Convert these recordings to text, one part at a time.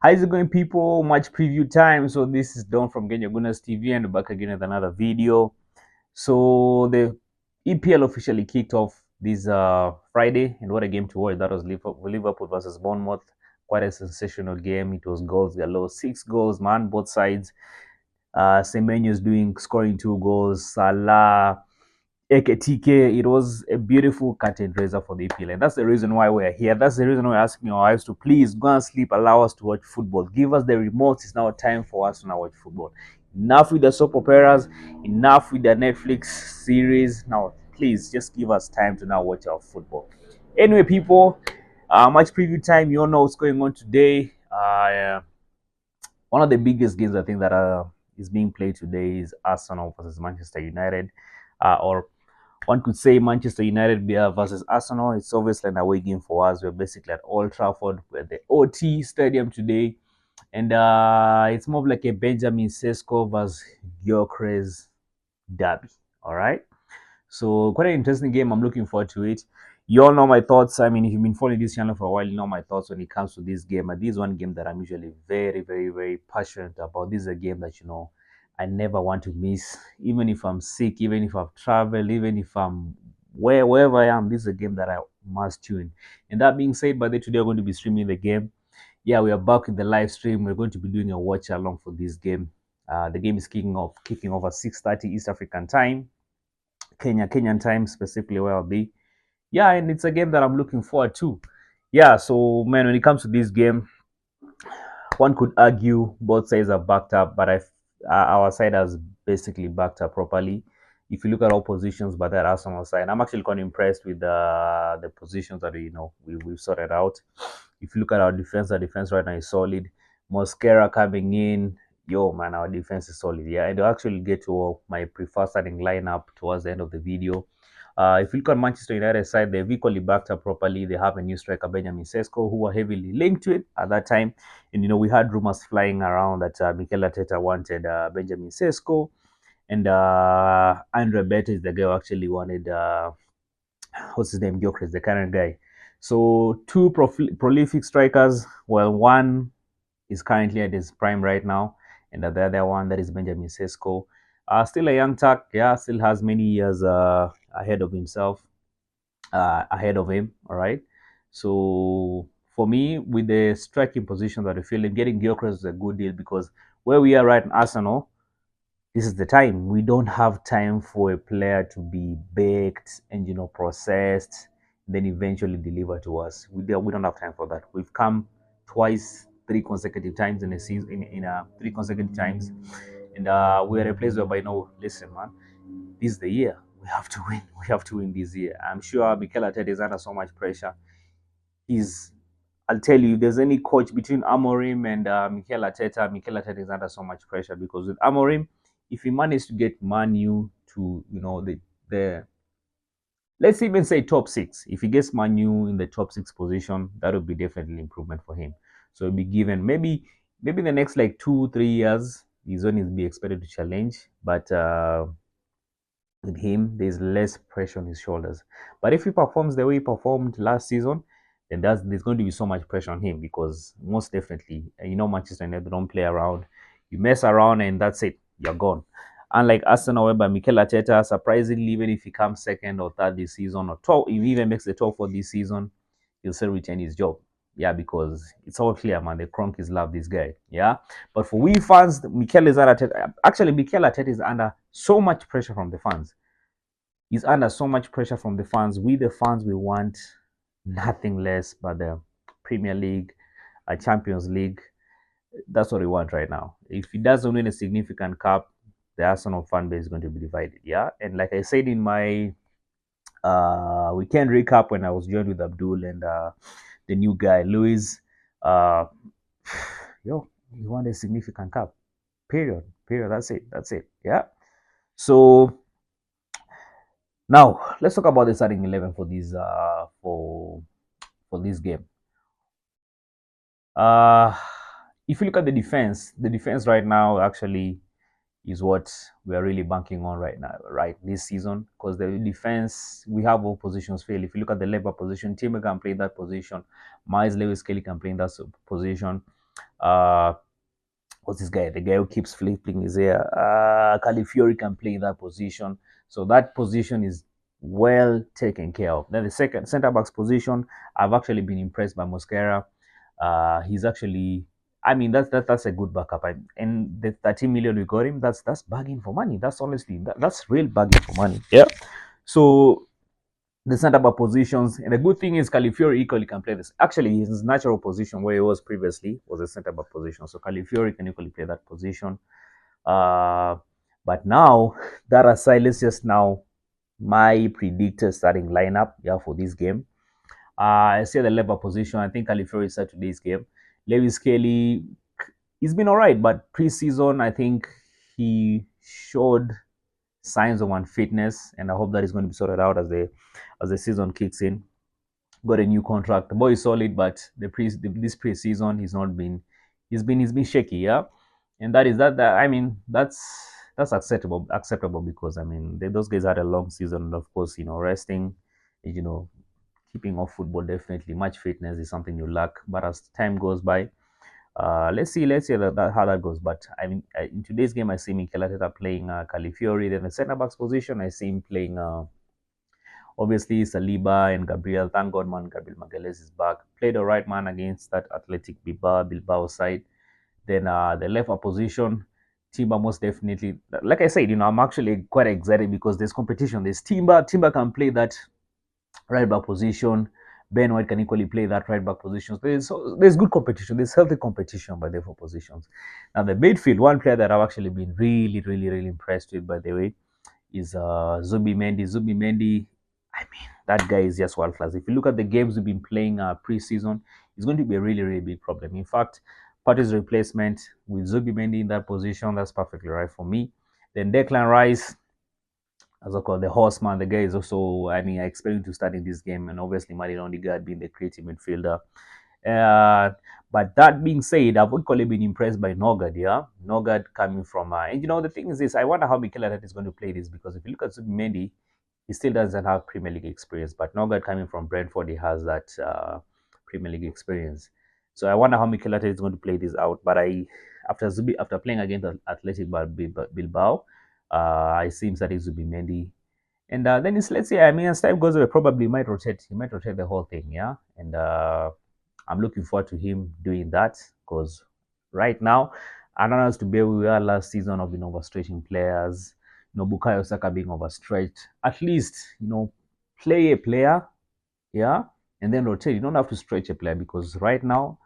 How's it going, people? Match preview time. So this is Don from GYÖKERES TV, and back again with another video. So the EPL officially kicked off this Friday, and what a game to watch! That was Liverpool versus Bournemouth. Quite a sensational game. It was goals galore, 6 goals, man, both sides. Semenyo's scoring 2 goals. Salah, Eketike. It was a beautiful curtain raiser for the EPL, and that's the reason why we're here. That's the reason why we're asking our wives to please go and sleep, allow us to watch football. Give us the remote. It's now time for us to now watch football. Enough with the soap operas, enough with the Netflix series. Now, please just give us time to now watch our football. Anyway, people, match preview time. You all know what's going on today. One of the biggest games I think that is being played today is Arsenal versus Manchester United, or one could say Manchester United versus Arsenal. It's obviously an away game for us. We're basically at Old Trafford. We're at the OT Stadium today. And it's more of like a Benjamin Sesko versus GYÖKERES derby. All right. So quite an interesting game. I'm looking forward to it. You all know my thoughts. I mean, if you've been following this channel for a while, you know my thoughts when it comes to this game. And this is one game that I'm usually very, very, very passionate about. This is a game that, I never want to miss. Even if I'm sick, even if I've traveled, even if I'm wherever I am, this is a game that I must tune. And that being said, by the today, we're going to be streaming the game. Yeah, we are back in the live stream. We're going to be doing a watch along for this game. The game is kicking off at 6:30 East African time. Kenyan time, specifically where I'll be. Yeah, and it's a game that I'm looking forward to. Yeah, so man, when it comes to this game, one could argue both sides are backed up, but our side has basically backed up properly. If you look at our positions, but that Arsenal side, I'm actually quite impressed with the positions that we've sorted out. If you look at our defense right now is solid. Mosquera coming in, yo man, our defense is solid. Yeah, and I'll actually get to my preferred starting lineup towards the end of the video. If you look at Manchester United side, they've equally backed up properly. They have a new striker, Benjamin Sesko, who were heavily linked to it at that time. And we had rumors flying around that Mikel Arteta wanted Benjamin Sesko, and Andre Beta is the guy who actually wanted what's his name, Gyökeres, the current guy. So two prolific strikers. Well, one is currently at his prime right now, and the other one, that is Benjamin Sesko. Still a young tuck, yeah, still has many years ahead of himself, ahead of him. All right. So for me, with the striking position that I feel, getting Gyökeres is a good deal because where we are right in Arsenal, this is the time. We don't have time for a player to be baked and processed, then eventually deliver to us. We don't have time for that. We've come twice, 3 consecutive times in a season, in 3 consecutive times, and we're at a place whereby listen, man, this is the year. We have to win. We have to win this year. I'm sure Mikel Arteta is under so much pressure. He's I'll tell you, if there's any coach between Amorim and Mikel Arteta is under so much pressure because with Amorim, if he managed to get Man U to, the let's even say top six, if he gets Man U in the top six position, that would be definitely improvement for him. So he'll be given maybe the next like 2-3 years, he's only be expected to challenge, but with him, there's less pressure on his shoulders. But if he performs the way he performed last season, then there's going to be so much pressure on him because most definitely, Manchester United don't play around. You mess around and that's it, you're gone. Unlike Arsenal, whereby Mikel Arteta, surprisingly, even if he comes second or third this season, or top, if he even makes the top for this season, he'll still retain his job. Yeah, because it's all clear, man. The Kroenkes love this guy. Yeah, but for we fans, Mikel Arteta is under so much pressure from the fans. He's under so much pressure from the fans. We, the fans, we want nothing less but the Premier League, a Champions League. That's what we want right now. If he doesn't win a significant cup, the Arsenal fan base is going to be divided. Yeah, and like I said in my weekend recap when I was joined with Abdul and the new guy Luis, uh, yo, he won a significant cup. Period. Period. That's it. That's it. Yeah. So now let's talk about the starting 11 for this for this game. If you look at the defense right now actually is what we are really banking on right now, right this season, because the defense, we have all positions fail. If you look at the left position, Timber can play in that position, Miles Lewis Kelly can play in that position. Uh, what's this guy? The guy who keeps flipping his hair. Califiori can play in that position. So that position is well taken care of. Then the second center backs position, I've actually been impressed by Mosquera. He's actually, I mean, that's a good backup. And the 13 million we got him, that's bargain for money. That's honestly that's real bargain for money. Yeah. So the center back positions. And the good thing is Califiori equally can play this. Actually, his natural position where he was previously was a center back position. So Califiori can equally play that position. Uh, but now, that aside, let's just now my predicted starting lineup, yeah, for this game. I say the left back position. I think Califiori started today's game. Lewis Kelly, he's been all right, but preseason, I think he showed signs of unfitness, and I hope that is going to be sorted out as the season kicks in. Got a new contract. The boy is solid, but this preseason he's not been he's been shaky, yeah. And that I mean that's acceptable because I mean those guys had a long season, and of course resting, you know keeping off football definitely. Match fitness is something you lack, but as time goes by, let's see how that goes. But I mean, in today's game, I see Mikel Arteta playing Califiori. Then the centre backs position, I see him playing obviously Saliba and Gabriel. Thank God, man, Gabriel Magalhaes is back. Played the right man against that Athletic Bilbao side. Then the left opposition, Timber most definitely. Like I said, I'm actually quite excited because there's competition. There's Timber. Timber can play that right back position. Ben White can equally play that right back position. There's good competition. There's healthy competition by the four positions. Now the midfield, one player that I've actually been really, really, really impressed with, by the way, is Zubimendi. Zubimendi, I mean, that guy is just world class. If you look at the games we've been playing pre-season, it's going to be a really, really big problem. In fact, Partey's replacement with Zubimendi in that position, that's perfectly right for me. Then Declan Rice, as I call the horseman, the guy is also, I mean, I expect him to start in this game, and obviously Martin Odegaard being the creative midfielder. Uh, but that being said, I've equally been impressed by Nogard, yeah? Nogard coming from, and the thing is this, I wonder how Mikel Arteta is going to play this, because if you look at Zubimendi, he still doesn't have Premier League experience, but Nogard coming from Brentford, he has that Premier League experience. So I wonder how Mikel Arteta is going to play this out. But after playing against Athletic Bilbao, I see him starting Zubimendi. And then let's say, I mean, as time goes on, probably might rotate. He might rotate the whole thing, yeah. And I'm looking forward to him doing that, because right now, I don't know as to be where we were last season of overstretching players. Bukayo Saka being overstretched. At least play a player, yeah, and then rotate. You don't have to stretch a player, because right now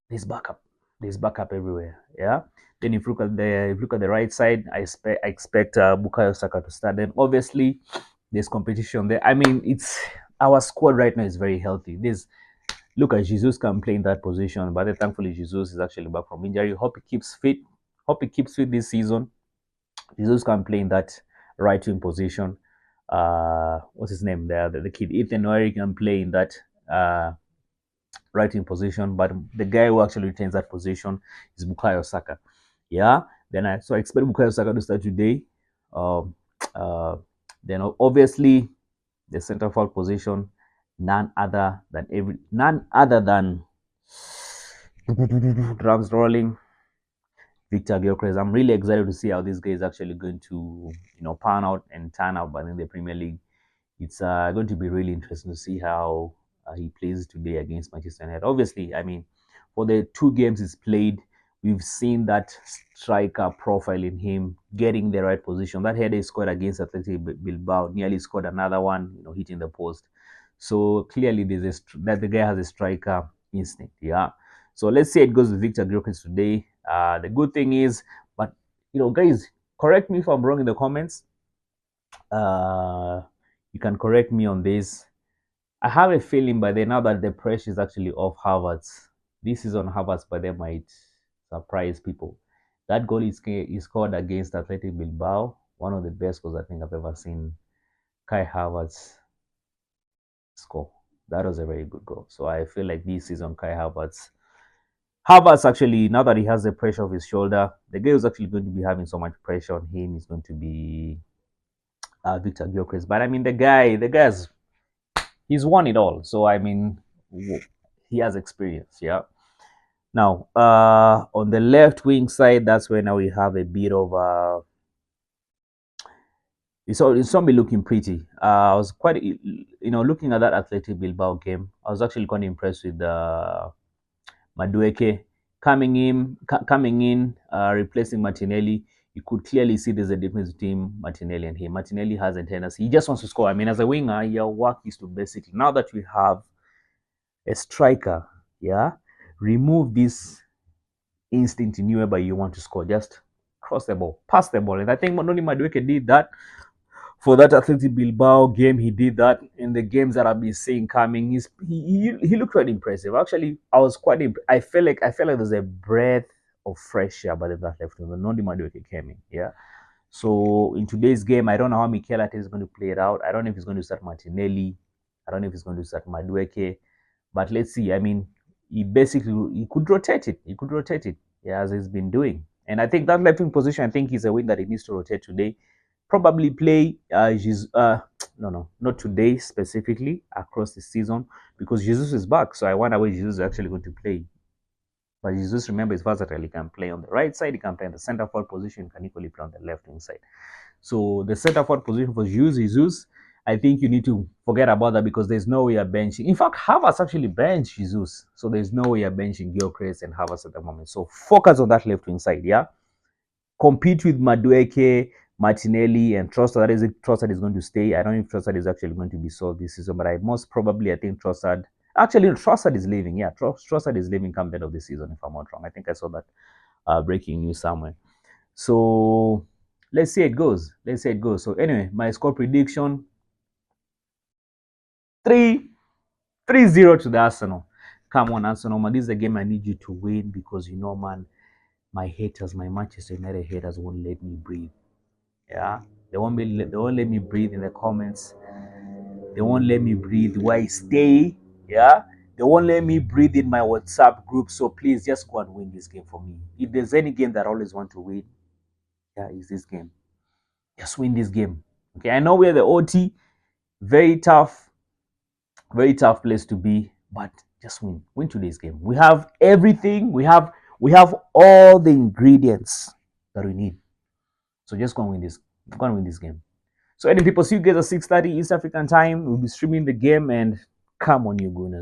there's backup. There's backup everywhere. Yeah. Then if you look at the right side, I expect Bukayo Saka to start. Then obviously there's competition there. I mean, it's our squad right now is very healthy. Look at Jesus can play in that position, but thankfully Jesus is actually back from injury. Hope he keeps fit. Hope he keeps fit this season. Jesus can play in that right wing position. What's his name there? The kid Ethan Noiri can play in that right in position, but the guy who actually retains that position is Bukayo Saka. Yeah, then I expect Bukayo Saka to start today. Um, uh, then obviously the center forward position, none other than drums rolling, Victor Gyökeres. I'm really excited to see how this guy is actually going to pan out and turn out, but in the Premier League, it's going to be really interesting to see how he plays today against Manchester United. Obviously, I mean, for the two games he's played, we've seen that striker profile in him, getting the right position. That header he scored against Athletic Bilbao, nearly scored another one, hitting the post. So clearly, that the guy has a striker instinct. Yeah. So let's say it goes with Victor Gyökeres today. The good thing is, but guys, correct me if I'm wrong in the comments. You can correct me on this. I have a feeling by then, now that the pressure is actually off Havertz, this season Havertz by then might surprise people. That goal is scored against Athletic Bilbao, one of the best goals I think I've ever seen Kai Havertz score. That was a very good goal. So I feel like this season Kai Havertz actually, now that he has the pressure off his shoulder, the guy who's actually going to be having so much pressure on him is going to be Victor Gyökeres. But I mean, the guy's he's won it all. So I mean, he has experience, yeah. Now, on the left wing side, that's where now we have a bit of it's not be looking pretty. I was quite, looking at that Athletic Bilbao game. I was actually quite impressed with Madueke coming in, replacing Martinelli. You could clearly see there's a difference between Martinelli and him. Martinelli has a tendency; he just wants to score. I mean, as a winger, your work is to basically, now that we have a striker, yeah, remove this instinct in you whereby you want to score. Just cross the ball, pass the ball. And I think Noni Madueke did that for that Athletic Bilbao game. He did that in the games that I've been seeing coming. He looked quite impressive. Actually, I was quite. I felt like there's a breath of fresh air by the that left when Noni Madueke came in. Yeah. So in today's game, I don't know how Mikel Arteta is going to play it out. I don't know if he's going to start Martinelli. I don't know if he's going to start Madueke. But let's see. I mean, he could rotate it. He could rotate it, yeah, as he's been doing. And I think that left wing position, I think, is a win that he needs to rotate today. Probably play no, not today specifically, across the season, because Jesus is back. So I wonder where Jesus is actually going to play. But Jesus, remember, is versatile. He can play on the right side, he can play in the center forward position, he can equally play on the left wing side. So the center forward position for Jesus, I think you need to forget about that, because there's no way you're benching. In fact, Havertz actually benched Jesus. So there's no way you're benching GYÖKERES and Havertz at the moment. So focus on that left wing side, yeah? Compete with Madueke, Martinelli, and Trossard. That is if Trossard is going to stay. I don't know if Trossard is actually going to be sold this season, but I think Trossard. Actually, Trossard is leaving. Yeah, Trossard is leaving come the end of the season, if I'm not wrong. I think I saw that breaking news somewhere. So let's see how it goes. Let's see how it goes. So anyway, my score prediction: 3-0 to the Arsenal. Come on, Arsenal, man. This is a game I need you to win, because man, my haters, my Manchester United haters won't let me breathe. Yeah, they won't let me breathe in the comments. They won't let me breathe where I stay. Yeah, they won't let me breathe in my WhatsApp group. So please just go and win this game for me. If there's any game that I always want to win, yeah, it's this game. Just win this game. Okay, I know we're the OT. Very tough place to be, but just win today's game. We have everything. We have all the ingredients that we need. So just go and win this. Go and win this game. So any people, see you guys at 6:30 East African time. We'll be streaming the game, and come on, you Gunners.